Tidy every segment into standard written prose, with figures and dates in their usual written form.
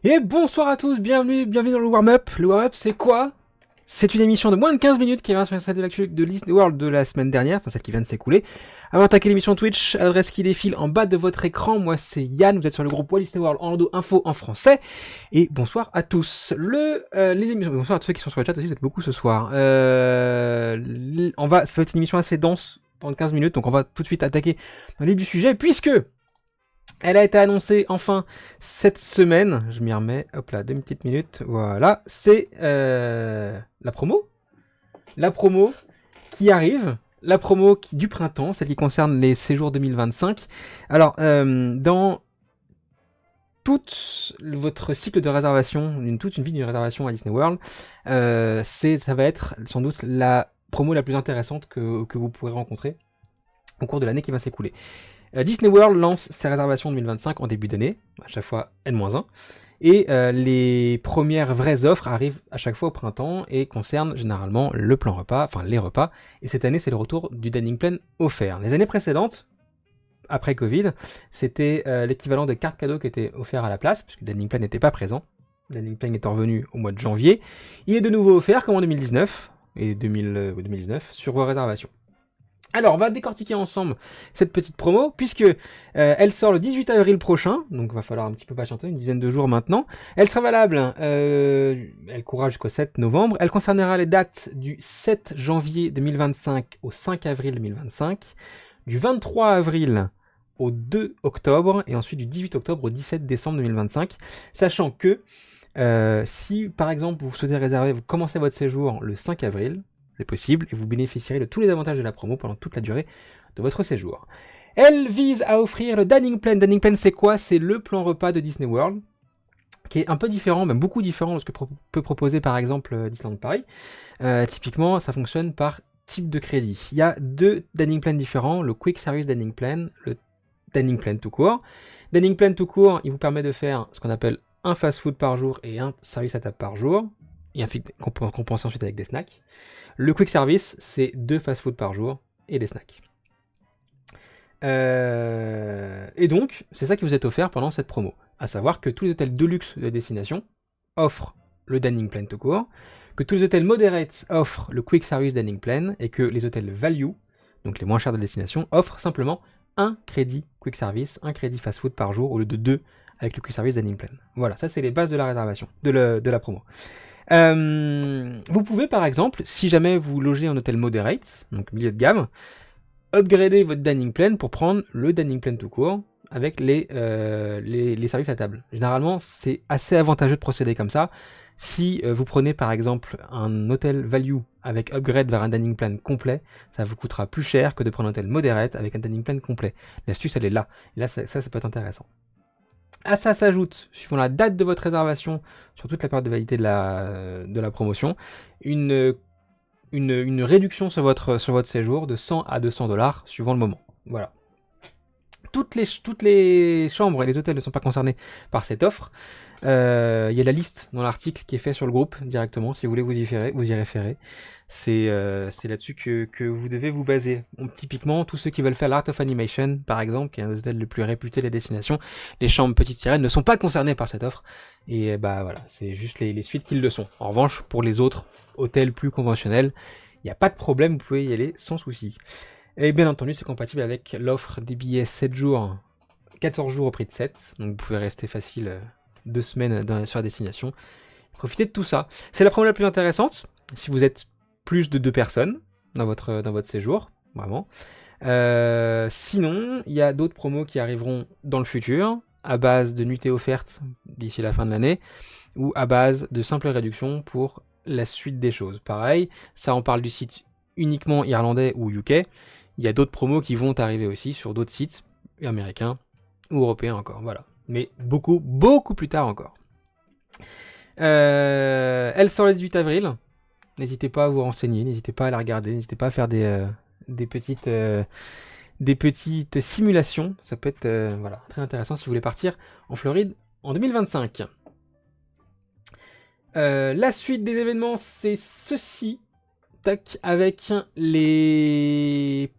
Et bonsoir à tous, bienvenue dans le warm-up. Le warm-up, c'est quoi? C'est une émission de moins de 15 minutes qui revient sur celle de l'actu de Disney World de la semaine dernière, enfin celle qui vient de s'écouler. Avant d'attaquer l'émission Twitch, à l'adresse qui défile en bas de votre écran, moi c'est Yann, vous êtes sur le groupe Walt Disney World Orlando Info en français. Et bonsoir à tous. Les émissions, bonsoir à tous ceux qui sont sur le chat aussi, vous êtes beaucoup ce soir. Ça va être une émission assez dense pendant 15 minutes, donc on va tout de suite attaquer dans le vif du sujet, puisque elle a été annoncée enfin cette semaine. Je m'y remets. Hop là, 2 petites minutes. Voilà. C'est la promo. La promo qui arrive. La promo du printemps, celle qui concerne les séjours 2025. Alors, dans tout votre cycle de réservation, toute une vie d'une réservation à Disney World, ça va être sans doute la promo la plus intéressante que vous pourrez rencontrer au cours de l'année qui va s'écouler. Disney World lance ses réservations 2025 en début d'année, à chaque fois N-1, et les premières vraies offres arrivent à chaque fois au printemps et concernent généralement le plan repas, enfin les repas, et cette année c'est le retour du dining plan offert. Les années précédentes, après Covid, c'était l'équivalent de cartes cadeaux qui était offert à la place, puisque le dining plan n'était pas présent. Le dining plan est revenu au mois de janvier. Il est de nouveau offert comme en 2019 et 2019 sur vos réservations. Alors, on va décortiquer ensemble cette petite promo, puisque elle sort le 18 avril prochain, donc il va falloir un petit peu patienter, une dizaine de jours maintenant. Elle sera valable, elle courra jusqu'au 7 novembre. Elle concernera les dates du 7 janvier 2025 au 5 avril 2025, du 23 avril au 2 octobre, et ensuite du 18 octobre au 17 décembre 2025, sachant que si, par exemple, vous souhaitez réserver, vous commencez votre séjour le 5 avril, c'est possible, et vous bénéficierez de tous les avantages de la promo pendant toute la durée de votre séjour. Elle vise à offrir le dining plan. Dining plan, c'est quoi? C'est le plan repas de Disney World, qui est un peu différent, même beaucoup différent de ce que peut proposer par exemple Disneyland Paris. Typiquement, ça fonctionne par type de crédit. Il y a 2 dining plans différents, le Quick Service Dining Plan, le Dining Plan tout court. Dining Plan tout court, il vous permet de faire ce qu'on appelle un fast-food par jour et un service à table par jour, et qu'on peut compenser ensuite avec des snacks. Le quick service, c'est 2 fast-food par jour et des snacks. Et donc, c'est ça qui vous est offert pendant cette promo. À savoir que tous les hôtels de luxe de la destination offrent le dining plan tout court, que tous les hôtels moderates offrent le quick service dining plan, et que les hôtels value, donc les moins chers de la destination, offrent simplement un crédit quick service, un crédit fast-food par jour au lieu de 2 avec le quick service dining plan. Voilà, ça c'est les bases de la réservation, de la promo. Vous pouvez par exemple, si jamais vous logez en hôtel moderate, donc milieu de gamme, upgrader votre dining plan pour prendre le dining plan tout court avec les services à table. Généralement, c'est assez avantageux de procéder comme ça. Si vous prenez par exemple un hôtel value avec upgrade vers un dining plan complet, ça vous coûtera plus cher que de prendre un hôtel moderate avec un dining plan complet. L'astuce, elle est là. Et là, ça peut être intéressant. À ça s'ajoute, suivant la date de votre réservation, sur toute la période de validité de la promotion, une réduction sur votre séjour de 100 à 200 $, suivant le moment. Voilà. Toutes les chambres et les hôtels ne sont pas concernés par cette offre. Il y a la liste dans l'article qui est fait sur le groupe directement, si vous voulez vous y référer. C'est là-dessus que vous devez vous baser. Typiquement, tous ceux qui veulent faire l'Art of Animation, par exemple, qui est un des hôtels les plus réputés de la destination, les chambres Petite Sirène ne sont pas concernés par cette offre. Et bah voilà, c'est juste les suites qui le sont. En revanche, pour les autres hôtels plus conventionnels, il n'y a pas de problème, vous pouvez y aller sans souci. Et bien entendu, c'est compatible avec l'offre des billets 7 jours, 14 jours au prix de 7. Donc vous pouvez rester facile 2 semaines sur la destination. Profitez de tout ça. C'est la promo la plus intéressante, si vous êtes plus de 2 personnes dans votre séjour, vraiment. Sinon, il y a d'autres promos qui arriveront dans le futur, à base de nuitées offertes d'ici la fin de l'année, ou à base de simples réductions pour la suite des choses. Pareil, ça on parle du site uniquement irlandais ou UK. Il y a d'autres promos qui vont arriver aussi sur d'autres sites américains ou européens encore, voilà. Mais beaucoup, beaucoup plus tard encore. Elle sort le 18 avril. N'hésitez pas à vous renseigner, n'hésitez pas à la regarder, n'hésitez pas à faire des petites simulations. Ça peut être voilà, très intéressant si vous voulez partir en Floride en 2025. La suite des événements, c'est ceci. Tac, avec les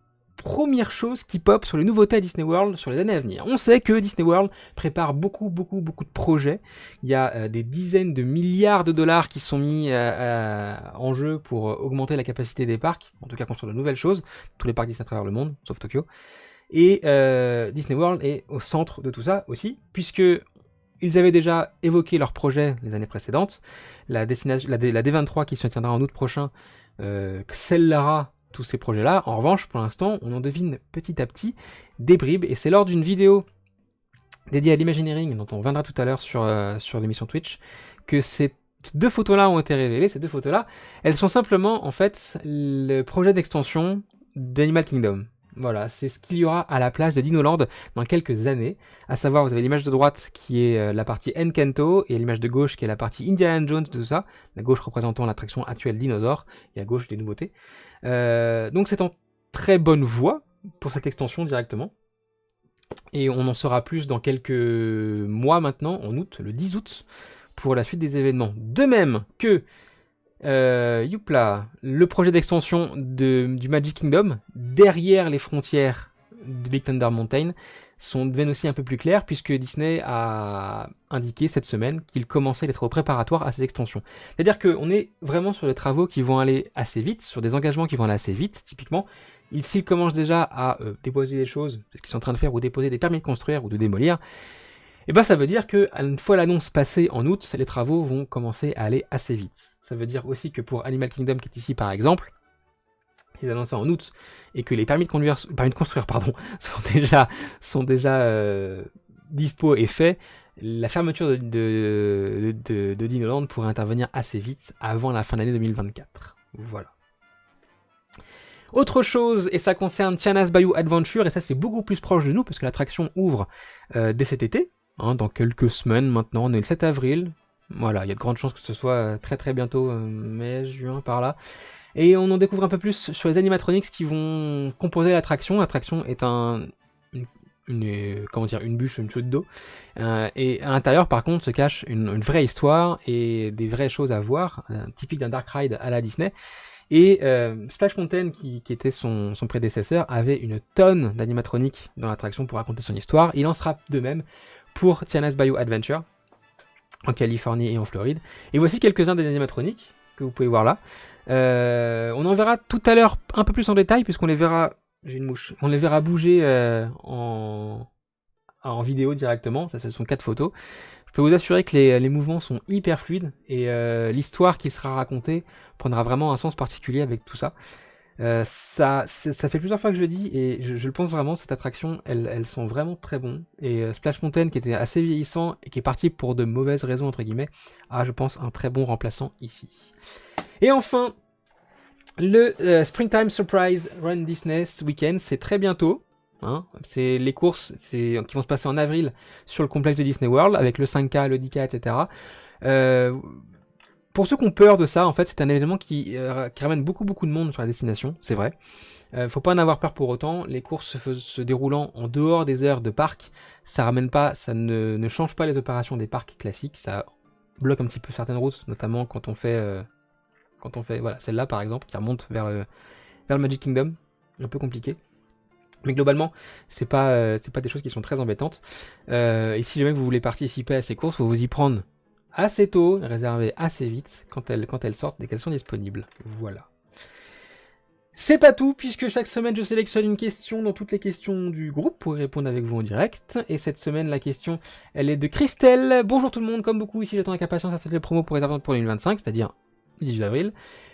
premières choses qui pop sur les nouveautés à Disney World sur les années à venir. On sait que Disney World prépare beaucoup de projets. Il y a des dizaines de milliards de dollars qui sont mis en jeu pour augmenter la capacité des parcs, en tout cas construire de nouvelles choses, tous les parcs Disney à travers le monde, sauf Tokyo. Et Disney World est au centre de tout ça aussi, puisque ils avaient déjà évoqué leur projet les années précédentes. La D23 qui se tiendra en août prochain scellera tous ces projets-là. En revanche, pour l'instant, on en devine petit à petit des bribes, et c'est lors d'une vidéo dédiée à l'Imagineering, dont on reviendra tout à l'heure sur l'émission Twitch, que ces deux photos-là ont été révélées. Ces deux photos-là, elles sont simplement, en fait, le projet d'extension d'Animal Kingdom. Voilà, c'est ce qu'il y aura à la place de Dinoland dans quelques années. À savoir, vous avez l'image de droite qui est la partie Encanto et l'image de gauche qui est la partie Indiana Jones de tout ça. La gauche représentant l'attraction actuelle Dinosaur et à gauche les nouveautés. Donc c'est en très bonne voie pour cette extension directement. Et on en saura plus dans quelques mois maintenant, en août, le 10 août, pour la suite des événements. De même que le projet d'extension du Magic Kingdom, derrière les frontières de Big Thunder Mountain, deviennent aussi un peu plus clairs, puisque Disney a indiqué cette semaine qu'il commençait les travaux préparatoires à cette extension. C'est-à-dire qu'on est vraiment sur des travaux qui vont aller assez vite, sur des engagements qui vont aller assez vite, typiquement. S'ils commencent déjà à déposer des choses, ce qu'ils sont en train de faire, ou déposer des permis de construire ou de démolir, et ben ça veut dire que une fois l'annonce passée en août, les travaux vont commencer à aller assez vite. Ça veut dire aussi que pour Animal Kingdom qui est ici par exemple, ils annoncent en août et que les permis de construire sont déjà dispo et faits, la fermeture de Dinoland pourrait intervenir assez vite avant la fin de l'année 2024. Voilà. Autre chose, et ça concerne Tiana's Bayou Adventure, et ça c'est beaucoup plus proche de nous parce que l'attraction ouvre dès cet été. Dans quelques semaines maintenant, on est le 7 avril. Voilà, il y a de grandes chances que ce soit très très bientôt, mai, juin, par là. Et on en découvre un peu plus sur les animatronics qui vont composer l'attraction. L'attraction est une bûche, une chute d'eau. Et à l'intérieur, par contre, se cache une vraie histoire et des vraies choses à voir, typique d'un dark ride à la Disney. Et Splash Mountain, qui était son prédécesseur, avait une tonne d'animatroniques dans l'attraction pour raconter son histoire. Il en sera de même pour Tiana's Bayou Adventure, en Californie et en Floride. Et voici quelques-uns des animatroniques que vous pouvez voir là. On en verra tout à l'heure un peu plus en détail, puisqu'on les verra... J'ai une mouche. On les verra bouger en vidéo directement. Ça, ce sont 4 photos. Je peux vous assurer que les mouvements sont hyper fluides et l'histoire qui sera racontée prendra vraiment un sens particulier avec tout ça. Ça fait plusieurs fois que je le dis et je le pense vraiment, cette attraction, elles sont vraiment très bons. Et Splash Mountain, qui était assez vieillissant et qui est parti pour de mauvaises raisons, entre guillemets, a, je pense, un très bon remplaçant ici. Et enfin, le Springtime Surprise Run Disney ce week-end, c'est très bientôt. C'est les courses qui vont se passer en avril sur le complexe de Disney World avec le 5K, le 10K, etc. Pour ceux qui ont peur de ça, en fait, c'est un événement qui ramène beaucoup de monde sur la destination, c'est vrai. Faut pas en avoir peur pour autant. Les courses se déroulant en dehors des heures de parc, ça ne change pas les opérations des parcs classiques. Ça bloque un petit peu certaines routes, notamment quand on fait voilà, celle-là par exemple, qui remonte vers le Magic Kingdom, un peu compliqué. Mais globalement, c'est pas des choses qui sont très embêtantes. Et si jamais vous voulez participer à ces courses, faut vous y prendre assez tôt, réserver assez vite quand elles sortent, dès qu'elles sont disponibles. Voilà. C'est pas tout, puisque chaque semaine je sélectionne une question dans toutes les questions du groupe pour y répondre avec vous en direct. Et cette semaine, la question, elle est de Christelle. Bonjour tout le monde, comme beaucoup ici, j'attends avec impatience la sortie des promos pour réserver pour 2025, c'est-à-dire le 18 avril.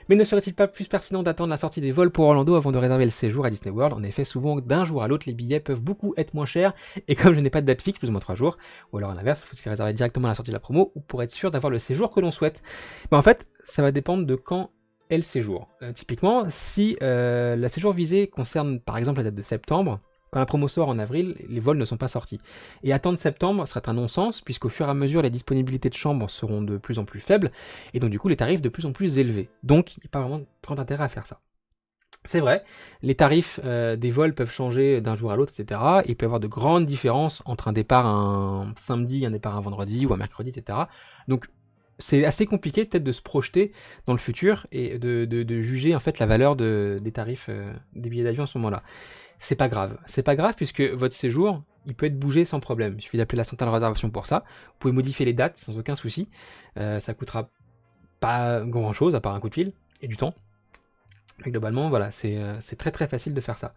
Mais ne serait-il pas plus pertinent d'attendre la sortie des vols pour Orlando avant de réserver le séjour à Disney World? En effet, souvent d'un jour à l'autre, les billets peuvent beaucoup être moins chers, et comme je n'ai pas de date fixe, plus ou moins 3 jours, ou alors à l'inverse, il faut se réserver directement à la sortie de la promo, ou pour être sûr d'avoir le séjour que l'on souhaite. Mais en fait, ça va dépendre de quand est le séjour. Typiquement, si la séjour visée concerne par exemple la date de septembre, quand la promo sort en avril, les vols ne sont pas sortis. Et attendre septembre serait un non-sens, puisqu'au fur et à mesure, les disponibilités de chambres seront de plus en plus faibles, et donc du coup les tarifs de plus en plus élevés. Donc il n'y a pas vraiment grand intérêt à faire ça. C'est vrai, les tarifs des vols peuvent changer d'un jour à l'autre, etc. Et il peut y avoir de grandes différences entre un départ un samedi, un départ un vendredi ou un mercredi, etc. Donc c'est assez compliqué peut-être de se projeter dans le futur et de juger en fait la valeur des tarifs des billets d'avion à ce moment-là. c'est pas grave. C'est pas grave puisque votre séjour, il peut être bougé sans problème. Il suffit d'appeler la centrale de réservation pour ça. Vous pouvez modifier les dates sans aucun souci. Ça coûtera pas grand chose à part un coup de fil et du temps. Mais globalement, voilà, c'est très très facile de faire ça.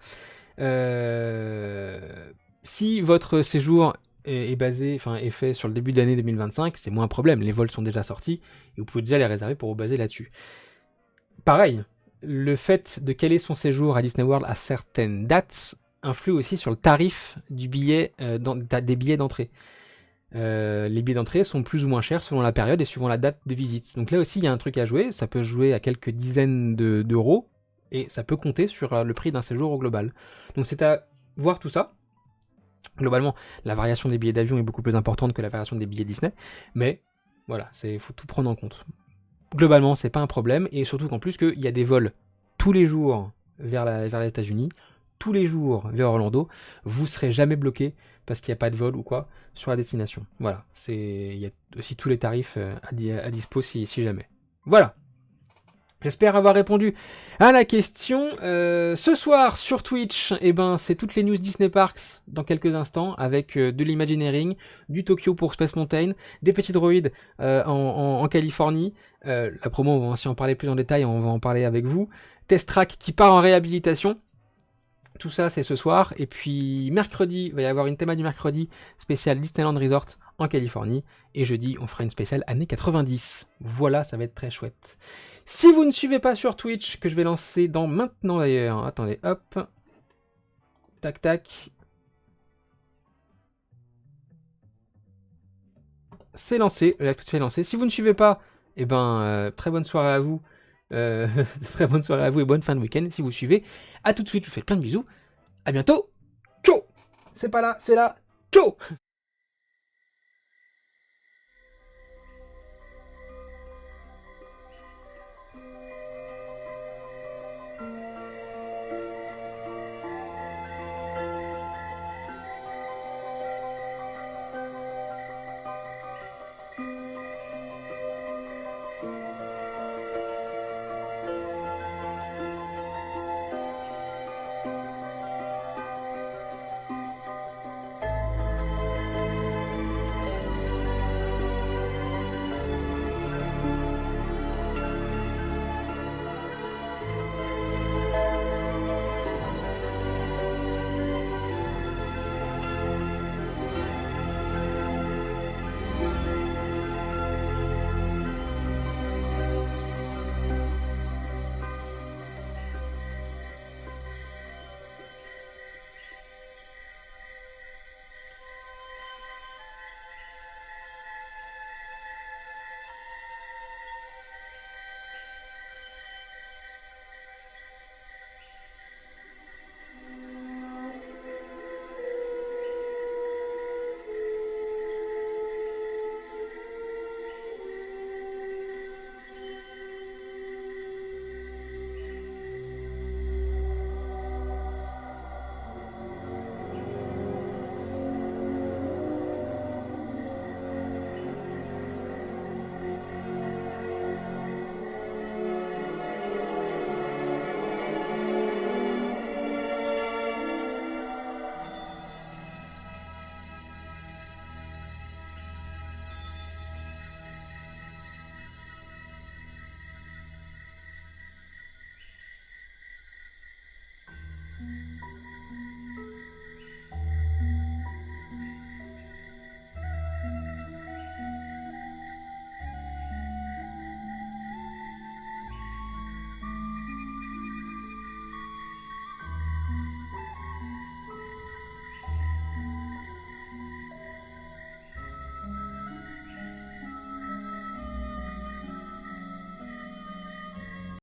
Si votre séjour est fait sur le début de l'année 2025, c'est moins un problème. Les vols sont déjà sortis et vous pouvez déjà les réserver pour vous baser là-dessus. Pareil, le fait de caler son séjour à Disney World à certaines dates influe aussi sur le tarif du billet, des billets d'entrée. Les billets d'entrée sont plus ou moins chers selon la période et suivant la date de visite. Donc là aussi, il y a un truc à jouer. Ça peut jouer à quelques dizaines d'euros et ça peut compter sur le prix d'un séjour au global. Donc c'est à voir tout ça. Globalement, la variation des billets d'avion est beaucoup plus importante que la variation des billets Disney, mais voilà, faut tout prendre en compte. Globalement, c'est pas un problème, et surtout qu'en plus qu'il y a des vols tous les jours vers les États-Unis, tous les jours vers Orlando, vous serez jamais bloqué parce qu'il n'y a pas de vol ou quoi sur la destination. Voilà, il y a aussi tous les tarifs à dispo si jamais. Voilà. J'espère avoir répondu à la question. Ce soir sur Twitch, c'est toutes les news Disney Parks dans quelques instants avec de l'Imagineering, du Tokyo pour Space Mountain, des petits droïdes en Californie. La promo, on va aussi en parler plus en détail, on va en parler avec vous. Test Track qui part en réhabilitation. Tout ça, c'est ce soir. Et puis mercredi, il va y avoir une théma du mercredi spéciale Disneyland Resort en Californie. Et jeudi, on fera une spéciale années 90. Voilà, ça va être très chouette. Si vous ne suivez pas sur Twitch, que je vais lancer dans maintenant d'ailleurs, attendez, hop, tac tac, c'est lancé, la Twitch est lancé. Si vous ne suivez pas, très bonne soirée à vous, très bonne soirée à vous et bonne fin de week-end. Si vous suivez, à tout de suite, je vous fais plein de bisous, à bientôt, ciao. C'est pas là, c'est là, ciao.